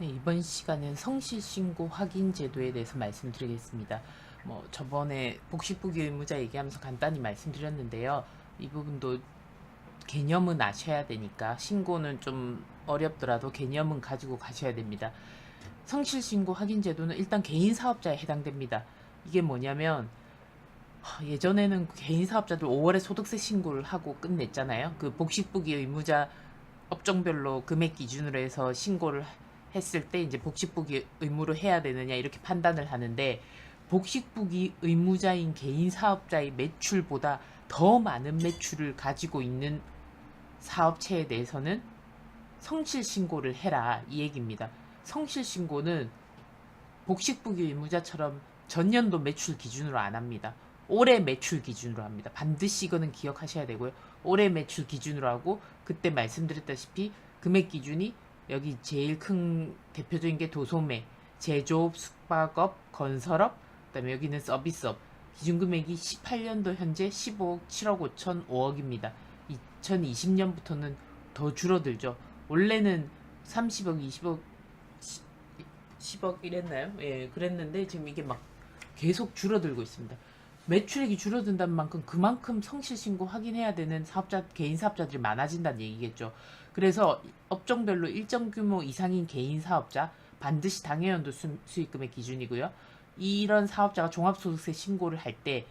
네, 이번 시간은 성실신고 확인 제도에 대해서 말씀드리겠습니다. 저번에 복식부기 의무자 얘기하면서 간단히 말씀드렸는데요. 이 부분도 개념은 아셔야 되니까 신고는 좀 어렵더라도 개념은 가지고 가셔야 됩니다. 성실신고 확인 제도는 일단 개인 사업자에 해당됩니다. 이게 뭐냐면 예전에는 개인 사업자들 5월에 소득세 신고를 하고 끝냈잖아요. 그 복식부기 의무자 업종별로 금액 기준으로 해서 신고를 했을 때 이제 복식부기 의무로 해야 되느냐 이렇게 판단을 하는데, 복식부기 의무자인 개인 사업자의 매출보다 더 많은 매출을 가지고 있는 사업체에 대해서는 성실 신고를 해라 이 얘기입니다. 성실 신고는 복식부기 의무자처럼 전년도 매출 기준으로 안 합니다. 올해 매출 기준으로 합니다. 반드시 이거는 기억하셔야 되고요. 올해 매출 기준으로 하고, 그때 말씀드렸다시피 금액 기준이 여기 제일 큰 대표적인 게 도소매, 제조업, 숙박업, 건설업, 그다음에 여기는 서비스업. 기준금액이 18년도 현재 15억, 7억 5천, 5억입니다. 2020년부터는 더 줄어들죠. 원래는 30억, 20억, 10억 이랬나요? 예, 그랬는데 지금 이게 막 계속 줄어들고 있습니다. 매출액이 줄어든다는 만큼 그만큼 성실신고 확인해야 되는 사업자, 개인 사업자들이 많아진다는 얘기겠죠. 그래서 업종별로 일정 규모 이상인 개인 사업자 반드시 당해연도 수익금의 기준이고요. 이런 사업자가 종합소득세 신고를 할 때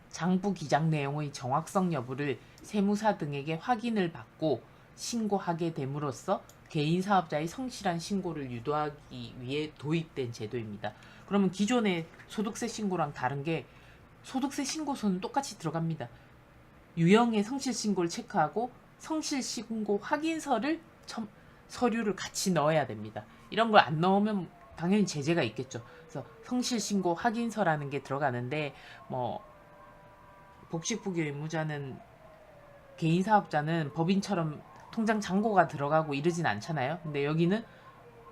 장부 기장 내용의 정확성 여부를 세무사 등에게 확인을 받고 신고하게 됨으로써 개인 사업자의 성실한 신고를 유도하기 위해 도입된 제도입니다. 그러면 기존의 소득세 신고랑 다른 게, 소득세 신고서는 똑같이 들어갑니다. 유형의 성실 신고를 체크하고 성실 신고 확인서를 서류를 같이 넣어야 됩니다. 이런 걸 안 넣으면 당연히 제재가 있겠죠. 그래서 성실 신고 확인서라는 게 들어가는데, 복식부기 의무자는, 개인 사업자는 법인처럼 통장 잔고가 들어가고 이러진 않잖아요. 근데 여기는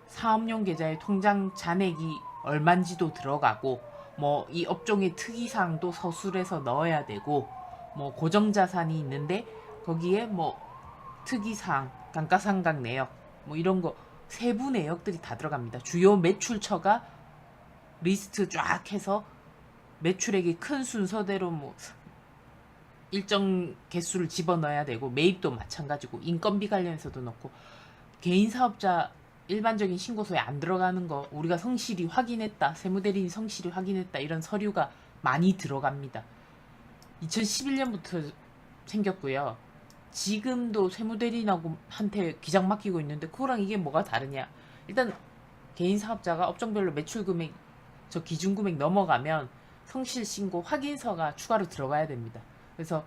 사업용 계좌에 통장 잔액이 얼만지도 들어가고, 이 업종의 특이사항도 서술해서 넣어야 되고, 고정자산이 있는데 거기에 특이사항, 감가상각 내역, 이런 거 세부 내역들이 다 들어갑니다. 주요 매출처가 리스트 쫙 해서 매출액이 큰 순서대로 일정 개수를 집어넣어야 되고, 매입도 마찬가지고 인건비 관련해서도 넣고, 개인 사업자 일반적인 신고서에 안 들어가는 거 우리가 성실히 확인했다, 세무대리인 성실히 확인했다, 이런 서류가 많이 들어갑니다. 2011년부터 생겼고요. 지금도 세무대리인하고 한테 기장 맡기고 있는데 그거랑 이게 뭐가 다르냐. 일단 개인 사업자가 업종별로 매출 금액, 저 기준 금액 넘어가면 성실 신고 확인서가 추가로 들어가야 됩니다. 그래서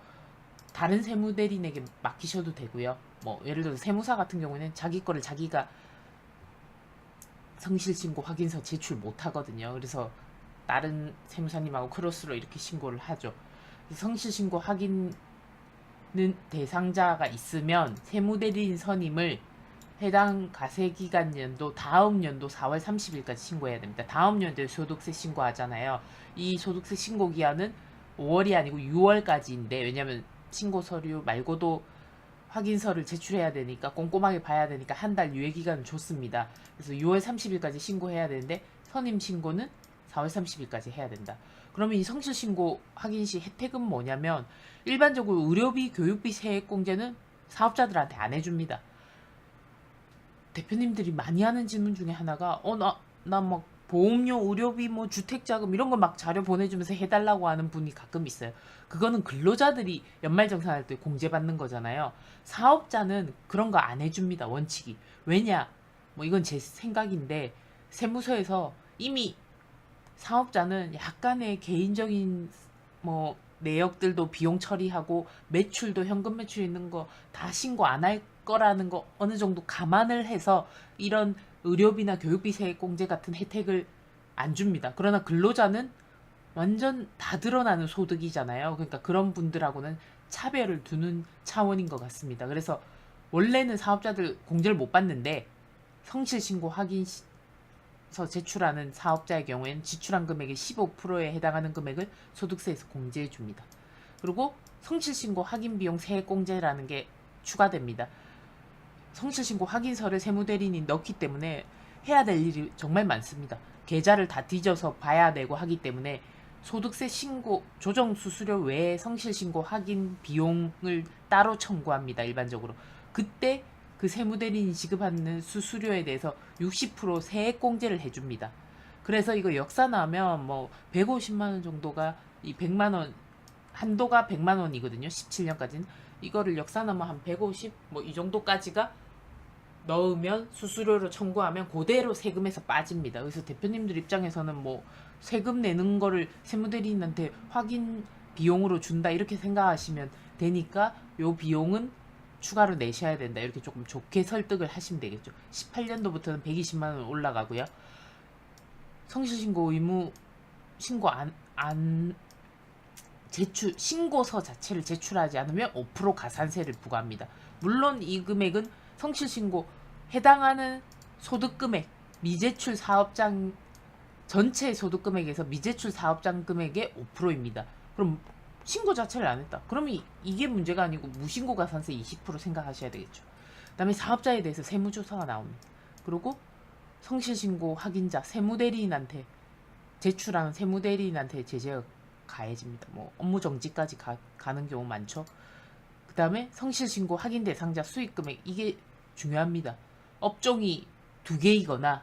다른 세무대리인에게 맡기셔도 되고요. 예를 들어 세무사 같은 경우는 자기 거를 자기가 성실신고 확인서 제출 못 하거든요. 그래서 다른 세무사님하고 크로스로 이렇게 신고를 하죠. 성실신고 확인은 대상자가 있으면 세무대리인 선임을 해당 가세기간 연도 다음 연도 4월 30일까지 신고해야 됩니다. 다음 연도에 소득세 신고하잖아요. 이 소득세 신고 기한은 5월이 아니고 6월까지인데, 왜냐면 신고 서류 말고도 확인서를 제출해야 되니까, 꼼꼼하게 봐야 되니까 한 달 유예기간을 줬습니다. 그래서 6월 30일까지 신고해야 되는데 선임 신고는 4월 30일까지 해야 된다. 그러면 이 성실신고 확인 시 혜택은 뭐냐면, 일반적으로 의료비, 교육비, 세액공제는 사업자들한테 안 해줍니다. 대표님들이 많이 하는 질문 중에 하나가, 나 막 보험료, 의료비, 주택자금 이런 거 막 자료 보내주면서 해달라고 하는 분이 가끔 있어요. 그거는 근로자들이 연말정산할 때 공제받는 거잖아요. 사업자는 그런 거 안 해줍니다, 원칙이. 왜냐? 이건 제 생각인데, 세무서에서 이미 사업자는 약간의 개인적인 내역들도 비용 처리하고 매출도 현금 매출 있는 거 다 신고 안 할 거라는 거 어느 정도 감안을 해서 이런 의료비나 교육비 세액 공제 같은 혜택을 안 줍니다. 그러나 근로자는 완전 다 드러나는 소득이잖아요. 그러니까 그런 분들하고는 차별을 두는 차원인 것 같습니다. 그래서 원래는 사업자들 공제를 못 받는데, 성실신고 확인서 제출하는 사업자의 경우에는 지출한 금액의 15%에 해당하는 금액을 소득세에서 공제해 줍니다. 그리고 성실신고 확인 비용 세액 공제라는 게 추가됩니다. 성실신고 확인서를 세무대리인이 넣기 때문에 해야 될 일이 정말 많습니다. 계좌를 다 뒤져서 봐야 되고 하기 때문에 소득세 신고 조정 수수료 외에 성실신고 확인 비용을 따로 청구합니다. 일반적으로. 그때 그 세무대리인이 지급하는 수수료에 대해서 60% 세액공제를 해줍니다. 그래서 이거 역사 나면 뭐 150만 원 정도가 이 100만 원 한도가 100만 원이거든요. 17년까지는. 이거를 역사 나면 한 150 뭐 이 정도까지가 넣으면 수수료로 청구하면 그대로 세금에서 빠집니다. 그래서 대표님들 입장에서는 뭐 세금 내는 거를 세무대리인한테 확인 비용으로 준다 이렇게 생각하시면 되니까 요 비용은 추가로 내셔야 된다. 이렇게 조금 좋게 설득을 하시면 되겠죠. 18년도부터는 120만 원 올라가고요. 성실신고 의무 신고 안 제출 신고서 자체를 제출하지 않으면 5% 가산세를 부과합니다. 물론 이 금액은 성실신고 해당하는 소득금액 미제출 사업장 전체 소득금액에서 미제출 사업장 금액의 5%입니다. 그럼 신고 자체를 안 했다. 그러면 이게 문제가 아니고 무신고 가산세 20% 생각하셔야 되겠죠. 그 다음에 사업자에 대해서 세무조사가 나옵니다. 그리고 성실신고 확인자 세무대리인한테 제출하는 세무대리인한테 제재가 가해집니다. 뭐 업무정지까지 가는 경우 많죠. 그 다음에 성실신고 확인 대상자 수익금액 이게 중요합니다. 업종이 2개이거나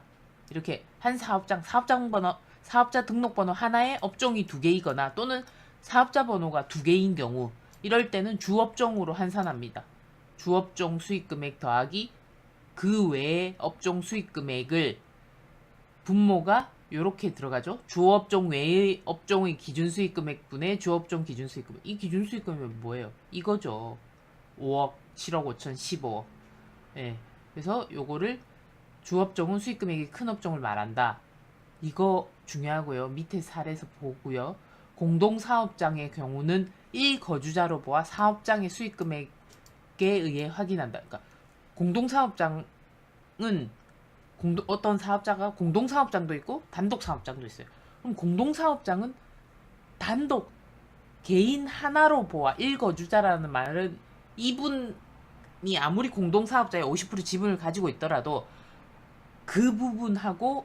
이렇게 한 사업장 번호 사업자 등록번호 하나에 업종이 2개이거나 또는 사업자 번호가 2개인 경우 이럴 때는 주업종으로 환산합니다. 주업종 수익금액 더하기 그 외의 업종 수익금액을 분모가 요렇게 들어가죠. 주업종 외의 업종의 기준수익금액분의 주업종 기준수익금액. 이 기준수익금액이 뭐예요? 이거죠. 5억, 7억 5천, 15억. 예. 그래서 요거를 주업종은 수익금액이 큰 업종을 말한다. 이거 중요하고요. 밑에 사례에서 보고요. 공동사업장의 경우는 1거주자로 보아 사업장의 수익금액에 의해 확인한다. 그러니까 공동사업장은 어떤 사업자가 공동사업장도 있고 단독사업장도 있어요. 그럼 공동사업장은 단독 개인 하나로 보아 1거주자라는 말은 이분이 아무리 공동사업자의 50% 지분을 가지고 있더라도 그 부분하고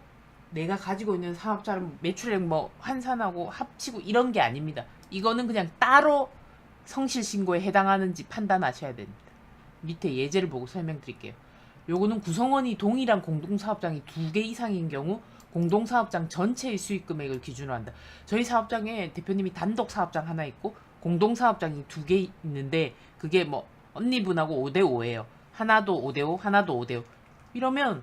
내가 가지고 있는 사업자를 매출액 뭐 환산하고 합치고 이런 게 아닙니다. 이거는 그냥 따로 성실신고에 해당하는지 판단하셔야 됩니다. 밑에 예제를 보고 설명드릴게요. 요거는 구성원이 동일한 공동사업장이 2개 이상인 경우 공동사업장 전체의 수익금액을 기준으로 한다. 저희 사업장에 대표님이 단독 사업장 하나 있고 공동사업장이 2개 있는데 그게 뭐 언니분하고 5대5예요. 하나도 5대5, 하나도 5대5. 이러면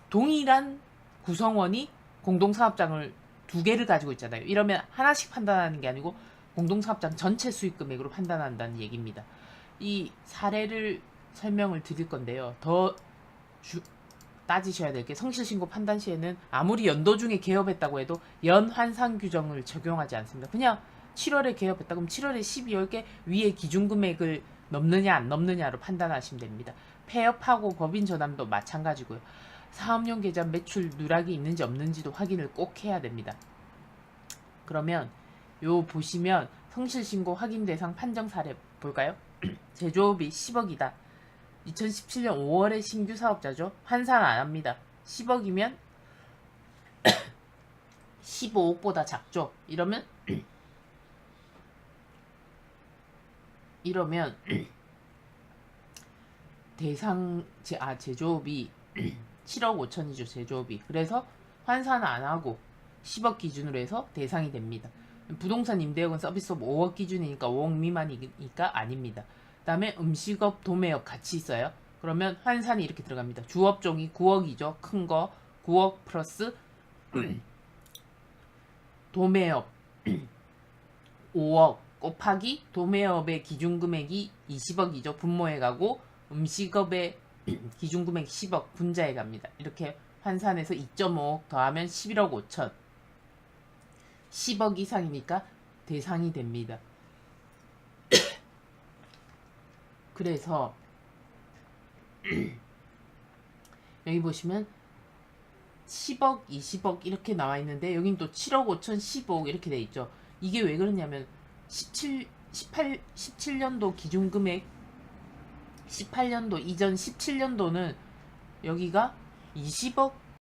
동일한 구성원이 공동사업장을 2개를 가지고 있잖아요. 이러면 하나씩 판단하는 게 아니고 공동사업장 전체 수익금액으로 판단한다는 얘기입니다. 이 사례를 설명을 드릴 건데요. 더 따지셔야 될 게 성실신고 판단 시에는 아무리 연도 중에 개업했다고 해도 연환산 규정을 적용하지 않습니다. 그냥 7월에 개업했다 그럼 7월에 12월께 위에 기준금액을 넘느냐 안 넘느냐로 판단하시면 됩니다. 폐업하고 법인 전환도 마찬가지고요. 사업용 계좌 매출 누락이 있는지 없는지도 확인을 꼭 해야 됩니다. 그러면 요 보시면 성실신고 확인 대상 판정 사례 볼까요? 제조업이 10억이다. 2017년 5월에 신규 사업자죠. 환산 안 합니다. 10억이면 15억보다 작죠. 이러면 제조업이 7억 5천이죠. 제조업이. 그래서 환산 안 하고 10억 기준으로 해서 대상이 됩니다. 부동산 임대업은 서비스업 5억 기준이니까 5억 미만이니까 아닙니다. 그 다음에 음식업, 도매업 같이 있어요. 그러면 환산이 이렇게 들어갑니다. 주업종이 9억이죠. 큰 거 9억 플러스 도매업 5억 곱하기 도매업의 기준금액이 20억이죠. 분모에 가고 음식업의 기준금액 10억 분자에 갑니다. 이렇게 환산해서 2.5억 더하면 11억 5천 10억 이상이니까 대상이 됩니다. 그래서 여기 보시면 10억, 20억 이렇게 나와 있는데 여긴 또 7억 5천, 15억 이렇게 돼 있죠. 이게 왜 그러냐면 17년도 기준금액 18년도 이전 17년도는 여기가 20억